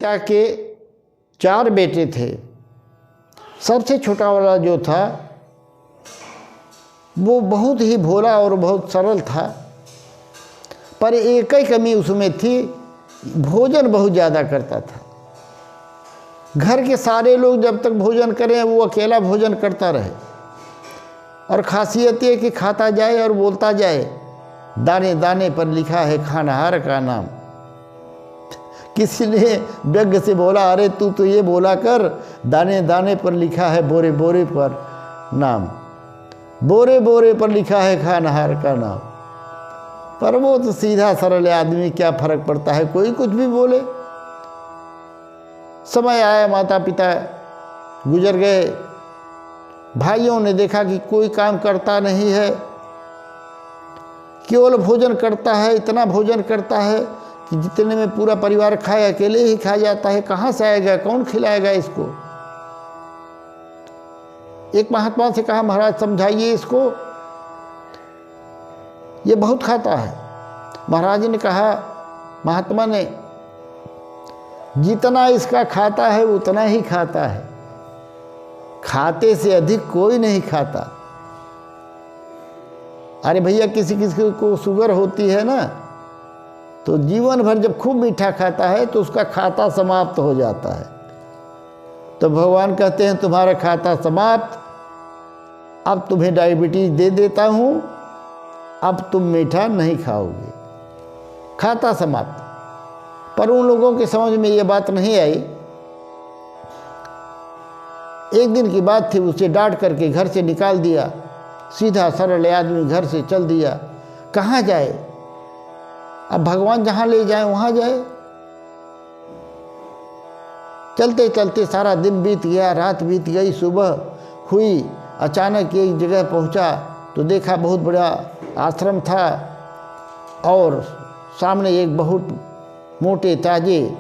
पिता के 4 बेटे थे। सबसे छोटा वाला जो था वो बहुत ही भोला और बहुत सरल था, पर एक ही कमी उसमें थी, भोजन बहुत ज़्यादा करता था। घर के सारे लोग जब तक भोजन करें वो अकेला भोजन करता रहे, और खासियत ये कि खाता जाए और बोलता जाए, दाने दाने पर लिखा है खानहार का नाम। किसी ने व्यंग्य से बोला, अरे तू तो ये बोला कर, दाने दाने पर लिखा है बोरे बोरे पर नाम, बोरे बोरे पर लिखा है खानहार का नाम। पर वो तो सीधा सरल आदमी, क्या फर्क पड़ता है, कोई कुछ भी बोले। समय आया, माता पिता गुजर गए। भाइयों ने देखा कि कोई काम करता नहीं है, केवल भोजन करता है, इतना भोजन करता है कि जितने में पूरा परिवार खाए अकेले ही खा जाता है। कहाँ से आएगा, कौन खिलाएगा इसको। एक महात्मा से कहा, महाराज समझाइए इसको, ये बहुत खाता है। महाराज ने कहा, महात्मा ने, जितना इसका खाता है उतना ही खाता है, खाते से अधिक कोई नहीं खाता। अरे भैया, किसी किसी को शुगर होती है ना, तो जीवन भर जब खूब मीठा खाता है तो उसका खाता समाप्त हो जाता है। तो भगवान कहते हैं, तुम्हारा खाता समाप्त, अब तुम्हें डायबिटीज दे देता हूँ, अब तुम मीठा नहीं खाओगे, खाता समाप्त। पर उन लोगों के समझ में ये बात नहीं आई। एक दिन की बात थी, उसे डांट करके घर से निकाल दिया। सीधा सरल आदमी घर से चल दिया। कहाँ जाए, अब भगवान जहाँ ले जाए वहाँ जाए। चलते चलते सारा दिन बीत गया, रात बीत गई, सुबह हुई। अचानक एक जगह पहुँचा तो देखा बहुत बड़ा आश्रम था, और सामने एक बहुत मोटे ताजे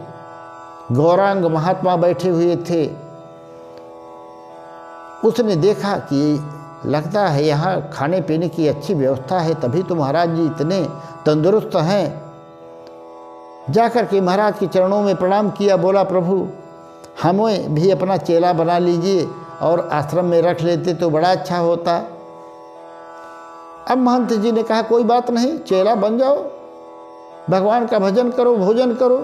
गौरांग महात्मा बैठे हुए थे। उसने देखा कि लगता है यहाँ खाने पीने की अच्छी व्यवस्था है, तभी तो महाराज जी इतने तंदुरुस्त हैं। जाकर के महाराज के चरणों में प्रणाम किया, बोला, प्रभु हमें भी अपना चेला बना लीजिए और आश्रम में रख लेते तो बड़ा अच्छा होता। अब महंत जी ने कहा, कोई बात नहीं, चेला बन जाओ, भगवान का भजन करो, भोजन करो।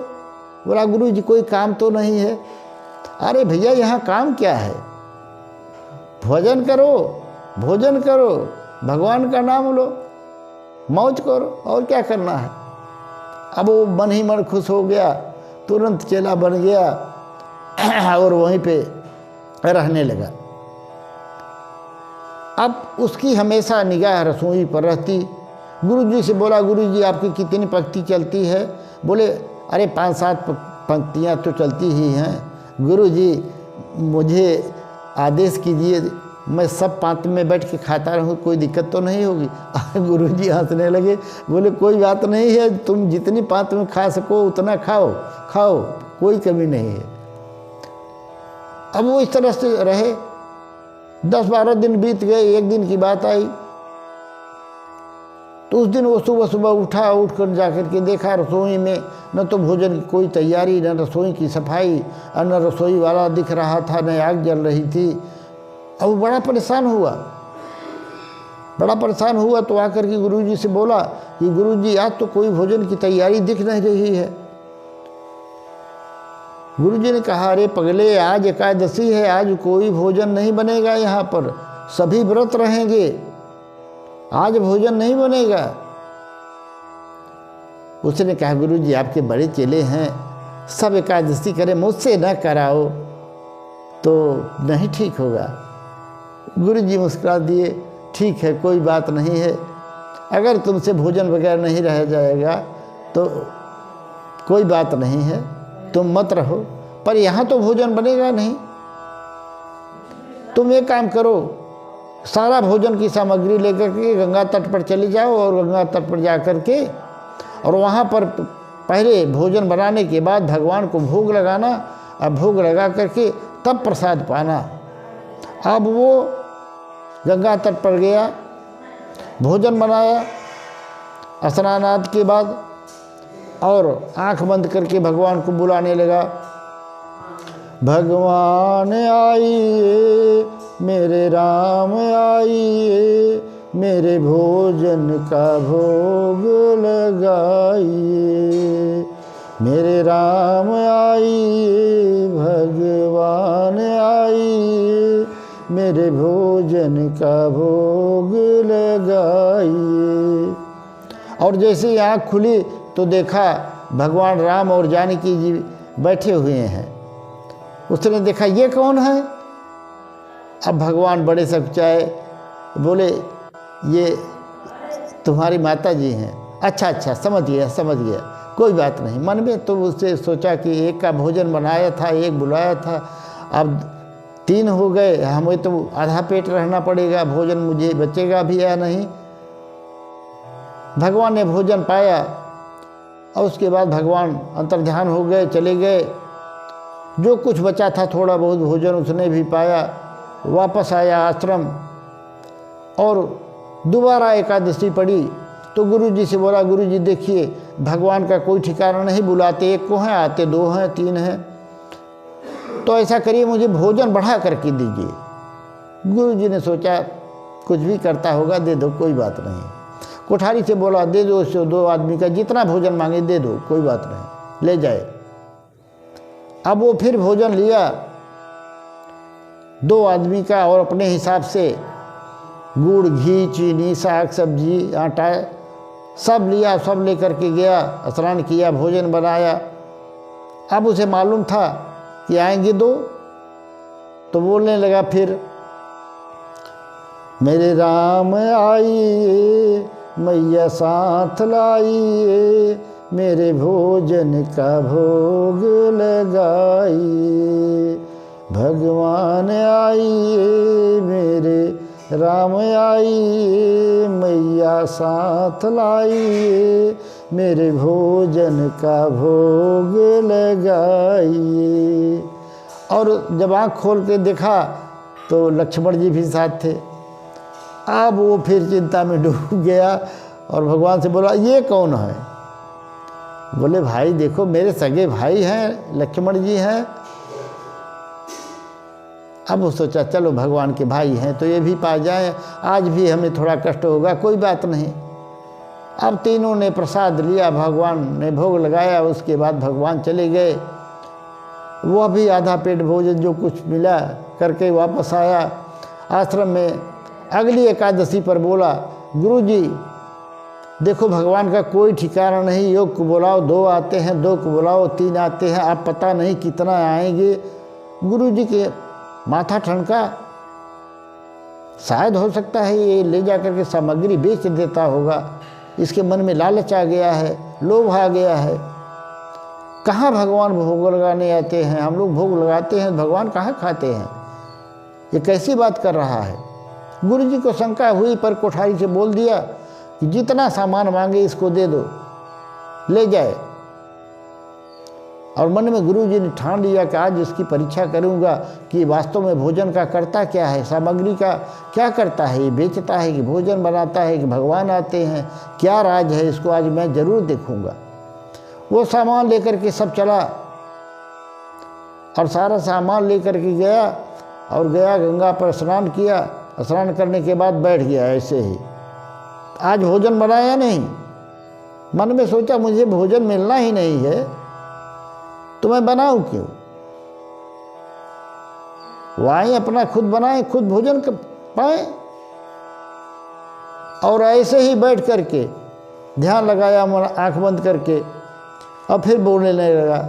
बोला, गुरु जी कोई काम तो नहीं है। अरे भैया, यहाँ काम क्या है, भोजन करो, भोजन करो, भगवान का नाम लो, मौज करो, और क्या करना है। अब वो मन ही मन खुश हो गया, तुरंत चेला बन गया और वहीं पे रहने लगा। अब उसकी हमेशा निगाह रसोई पर रहती। गुरुजी से बोला, गुरुजी आपकी कितनी पंक्ति चलती है। बोले, अरे 5-7 पंक्तियाँ तो चलती ही हैं। गुरुजी मुझे आदेश कीजिए, मैं सब पांत में बैठ के खाता रहूँ, कोई दिक्कत तो नहीं होगी। गुरुजी हंसने लगे, बोले, कोई बात नहीं है, तुम जितनी पांत में खा सको उतना खाओ, खाओ, कोई कमी नहीं है। अब वो इस तरह से रहे। 10-12 दिन बीत गए। एक दिन की बात आई तो उस दिन वो सुबह सुबह उठा, उठकर जाकर के देखा रसोई में न तो भोजन की कोई तैयारी, न रसोई की सफाई, और न रसोई वाला दिख रहा था, न आग जल रही थी। अब वो बड़ा परेशान हुआ, बड़ा परेशान हुआ। तो आकर के गुरुजी से बोला कि गुरुजी आज तो कोई भोजन की तैयारी दिख नहीं रही है। गुरुजी ने कहा, अरे पगले, आज एकादशी है, आज कोई भोजन नहीं बनेगा, यहाँ पर सभी व्रत रहेंगे, आज भोजन नहीं बनेगा। उसने कहा, गुरुजी आपके बड़े चेले हैं, सब एकादशी करें, मुझसे न कराओ तो नहीं ठीक होगा। गुरुजी मुस्कुरा दिए, ठीक है, कोई बात नहीं है, अगर तुमसे भोजन वगैरह नहीं रह जाएगा तो कोई बात नहीं है, तुम मत रहो, पर यहाँ तो भोजन बनेगा नहीं। तुम एक काम करो, सारा भोजन की सामग्री लेकर के गंगा तट पर चले जाओ, और गंगा तट पर जा कर के और वहाँ पर पहले भोजन बनाने के बाद भगवान को भोग लगाना, और भोग लगा करके तब प्रसाद पाना। अब वो गंगा तट पर गया, भोजन बनाया, स्नानादि के बाद, और आंख बंद करके भगवान को बुलाने लगा, भगवान आइए, मेरे राम आइए, मेरे भोजन का भोग लगाइए। मेरे राम आइए, भगवान आइए, मेरे भोजन का भोग लगाइए। और जैसे ही आँख खुली तो देखा भगवान राम और जानकी जी बैठे हुए हैं। उसने देखा ये कौन है। अब भगवान बड़े सच्चाए बोले ये तुम्हारी माता जी हैं। अच्छा अच्छा, समझ गया समझ गया, कोई बात नहीं। मन में तो उससे सोचा कि एक का भोजन बनाया था, एक बुलाया था, अब 3 हो गए, हमें तो आधा पेट रहना पड़ेगा, भोजन मुझे बचेगा भी या नहीं। भगवान ने भोजन पाया और उसके बाद भगवान अंतर्ध्यान हो गए, चले गए। जो कुछ बचा था थोड़ा बहुत भोजन उसने भी पाया, वापस आया आश्रम और दोबारा एकादशी पड़ी। तो गुरु जी से बोला, गुरु जी देखिए भगवान का कोई ठिकाना नहीं, बुलाते एक को हैं, आते 2 हैं 3 हैं, तो ऐसा करिए मुझे भोजन बढ़ा करके दीजिए। गुरु जी ने सोचा कुछ भी करता होगा, दे दो कोई बात नहीं। कोठारी से बोला दे दो, उससे 2 आदमी का जितना भोजन मांगे दे दो, कोई बात नहीं, ले जाए। अब वो फिर भोजन लिया 2 आदमी का और अपने हिसाब से गुड़ घी चीनी साग सब्जी आटा सब लिया, सब लेकर के गया, स्नान किया, भोजन बनाया। अब उसे मालूम था कि आएंगे 2, तो बोलने लगा फिर, मेरे राम आइए, मैया साथ लाइए, मेरे भोजन का भोग लगाइए। भगवान आइए, मेरे राम आइए, मैया साथ लाइए, मेरे भोजन का भोग लगाइए। और जब आँख खोल के देखा तो लक्ष्मण जी भी साथ थे। अब वो फिर चिंता में डूब गया और भगवान से बोला ये कौन है। बोले भाई देखो मेरे सगे भाई हैं, लक्ष्मण जी हैं। अब वो सोचा चलो भगवान के भाई हैं तो ये भी पा जाए, आज भी हमें थोड़ा कष्ट होगा, कोई बात नहीं। अब तीनों ने प्रसाद लिया, भगवान ने भोग लगाया, उसके बाद भगवान चले गए। वह भी आधा पेट भोजन जो कुछ मिला करके वापस आया आश्रम में। अगली एकादशी पर बोला, गुरु जी देखो भगवान का कोई ठिकाना नहीं, योग को बुलाओ 2 आते हैं, 2 को बुलाओ 3 आते हैं, आप पता नहीं कितना आएंगे। गुरु जी के माथा ठनका, शायद हो सकता है ये ले जा करके सामग्री बेच देता होगा, इसके मन में लालच आ गया है, लोभ आ गया है। कहाँ भगवान भोग लगाने आते हैं, हम लोग भोग लगाते हैं, भगवान कहाँ खाते हैं, ये कैसी बात कर रहा है। गुरु जी को शंका हुई पर कोठारी से बोल दिया कि जितना सामान मांगे इसको दे दो, ले जाए। और मन में गुरु जी ने ठान लिया कि आज इसकी परीक्षा करूंगा कि वास्तव में भोजन का करता क्या है, सामग्री का क्या करता है, ये बेचता है कि भोजन बनाता है कि भगवान आते हैं, क्या राज है, इसको आज मैं जरूर देखूंगा। वो सामान लेकर के सब चला और सारा सामान लेकर के गया और गया गंगा पर स्नान किया। स्नान करने के बाद बैठ गया ऐसे ही। आज भोजन बनाया नहीं, मन में सोचा मुझे भोजन मिलना ही नहीं है तो मैं बनाऊं क्यों। वाई अपना खुद बनाए, खुद भोजन पाए। और ऐसे ही बैठ करके ध्यान लगाया, आंख बंद करके, और फिर बोलने लगा,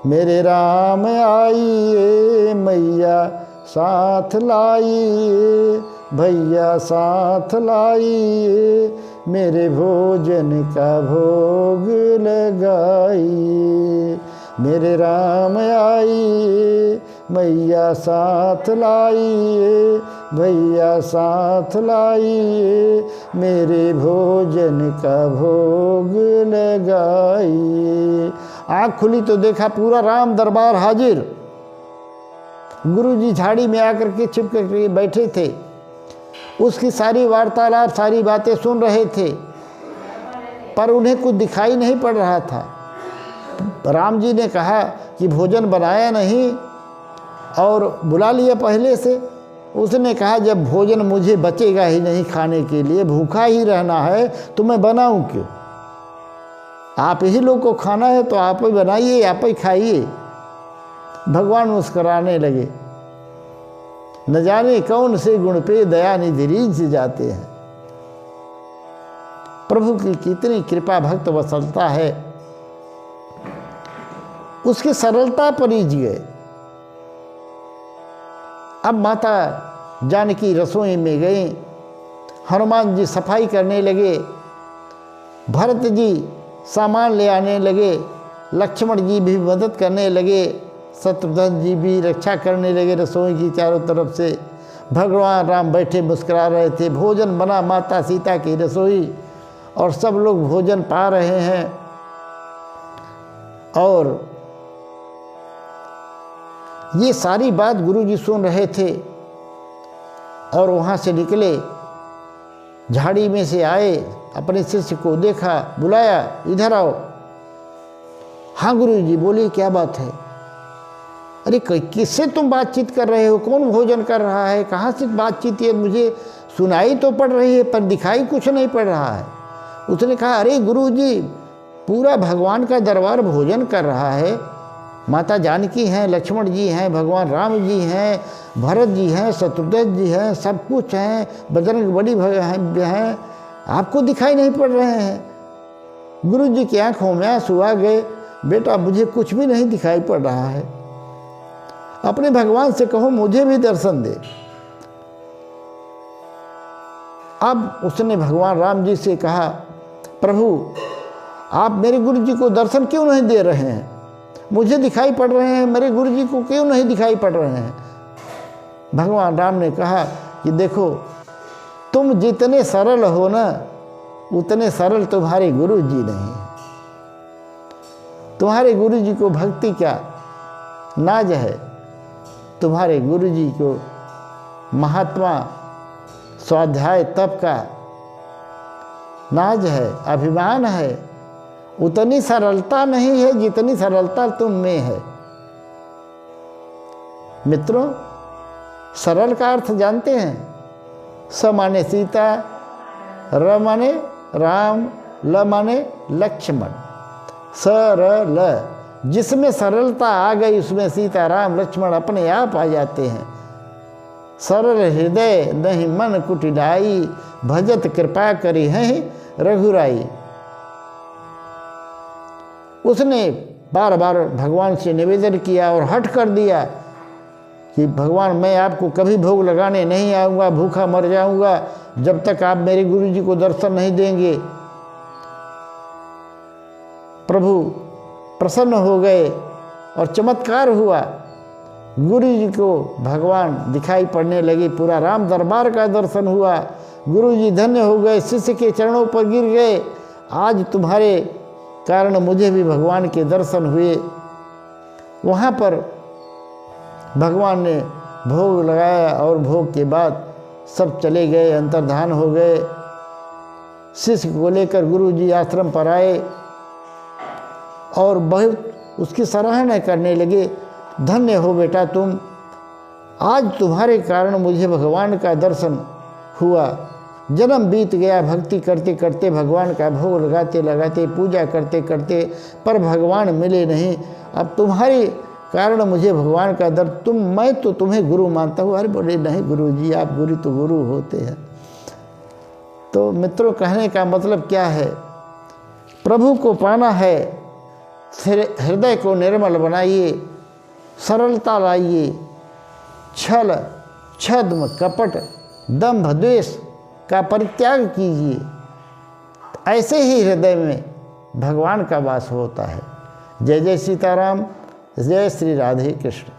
मेरे राम आइए, मैया साथ लाइए, भैया साथ लाइए, मेरे भोजन का भोग लगाइए। मेरे राम आइए, मैया साथ लाइए, भैया साथ लाइए, मेरे भोजन का भोग लगाइए। आँख खुली तो देखा पूरा राम दरबार हाजिर। गुरु जी झाड़ी में आकर के छिप कर बैठे थे, उसकी सारी वार्तालाप सारी बातें सुन रहे थे, पर उन्हें कुछ दिखाई नहीं पड़ रहा था। राम जी ने कहा कि भोजन बनाया नहीं और बुला लिया पहले से। उसने कहा जब भोजन मुझे बचेगा ही नहीं खाने के लिए, भूखा ही रहना है, तो मैं बनाऊं क्यों? आप ही लोग को खाना है तो आप ही बनाइए, आप ही खाइए। भगवान मुस्कुराने लगे। न जाने कौन से गुण पे दयानिधि रीझ जाते हैं। प्रभु की कितनी कृपा भक्त वत्सलता है, उसकी सरलता पर रीझ गए। अब माता जानकी रसोई में गई, हनुमान जी सफाई करने लगे, भरत जी सामान ले आने लगे, लक्ष्मण जी भी मदद करने लगे, शत्रुघ्न जी भी रक्षा करने लगे रसोई की चारों तरफ से। भगवान राम बैठे मुस्कुरा रहे थे। भोजन बना माता सीता की रसोई और सब लोग भोजन पा रहे हैं। और ये सारी बात गुरु जी सुन रहे थे और वहाँ से निकले, झाड़ी में से आए, अपने शिष्य को देखा, बुलाया, इधर आओ। हाँ गुरु जी, बोलिए क्या बात है? अरे किससे तुम बातचीत कर रहे हो? कौन भोजन कर रहा है? कहाँ से बातचीत है? मुझे सुनाई तो पड़ रही है पर दिखाई कुछ नहीं पड़ रहा है। उसने कहा अरे गुरु जी, पूरा भगवान का दरबार भोजन कर रहा है। माता जानकी हैं, लक्ष्मण जी हैं, भगवान राम जी हैं, भरत जी हैं, शत्रुघ्न जी हैं, सब कुछ हैं, बजरंग बली हैं, आपको दिखाई नहीं पड़ रहे हैं। गुरु जी की आंखों में आंसू आ गए। बेटा मुझे कुछ भी नहीं दिखाई पड़ रहा है, अपने भगवान से कहो मुझे भी दर्शन दे। अब उसने भगवान राम जी से कहा प्रभु आप मेरे गुरु जी को दर्शन क्यों नहीं दे रहे हैं? मुझे दिखाई पड़ रहे हैं, मेरे गुरु जी को क्यों नहीं दिखाई पड़ रहे हैं? भगवान राम ने कहा कि देखो तुम जितने सरल हो ना, उतने सरल तुम्हारे गुरु जी नहीं। तुम्हारे गुरु जी को भक्ति क्या नाज है, तुम्हारे गुरु जी को महात्मा स्वाध्याय तप का नाज है, अभिमान है। उतनी सरलता नहीं है जितनी सरलता तुम में है। मित्रों, सरल का अर्थ जानते हैं? स माने सीता, र माने राम, ल माने लक्ष्मण। सरल, जिसमें सरलता आ गई उसमें सीता राम लक्ष्मण अपने आप आ जाते हैं। सरल हृदय नहीं मन कुटिलाई, भजत कृपा करी है रघुराई। उसने बार बार भगवान से निवेदन किया और हट कर दिया कि भगवान मैं आपको कभी भोग लगाने नहीं आऊँगा, भूखा मर जाऊँगा जब तक आप मेरे गुरु जी को दर्शन नहीं देंगे। प्रभु प्रसन्न हो गए और चमत्कार हुआ। गुरु जी को भगवान दिखाई पड़ने लगे, पूरा राम दरबार का दर्शन हुआ। गुरु जी धन्य हो गए, शिष्य के चरणों पर गिर गए। आज तुम्हारे कारण मुझे भी भगवान के दर्शन हुए। वहाँ पर भगवान ने भोग लगाया और भोग के बाद सब चले गए, अंतर्धान हो गए। शिष्य को लेकर गुरु जी आश्रम पर आए और बहुत उसकी सराहना करने लगे। धन्य हो बेटा तुम, आज तुम्हारे कारण मुझे भगवान का दर्शन हुआ। जन्म बीत गया भक्ति करते करते, भगवान का भोग लगाते लगाते, पूजा करते करते, पर भगवान मिले नहीं। अब तुम्हारे कारण मुझे भगवान का दर्शन, मैं तो तुम्हें गुरु मानता हूँ। अरे बोले नहीं गुरु जी, आप गुरु तो गुरु होते हैं। तो मित्रों, कहने का मतलब क्या है? प्रभु को पाना है, हृदय को निर्मल बनाइए, सरलता लाइए, छल छद्म कपट दंभ द्वेष का परित्याग कीजिए। ऐसे ही हृदय में भगवान का वास होता है। जय जय सीताराम, जय श्री राधे कृष्ण।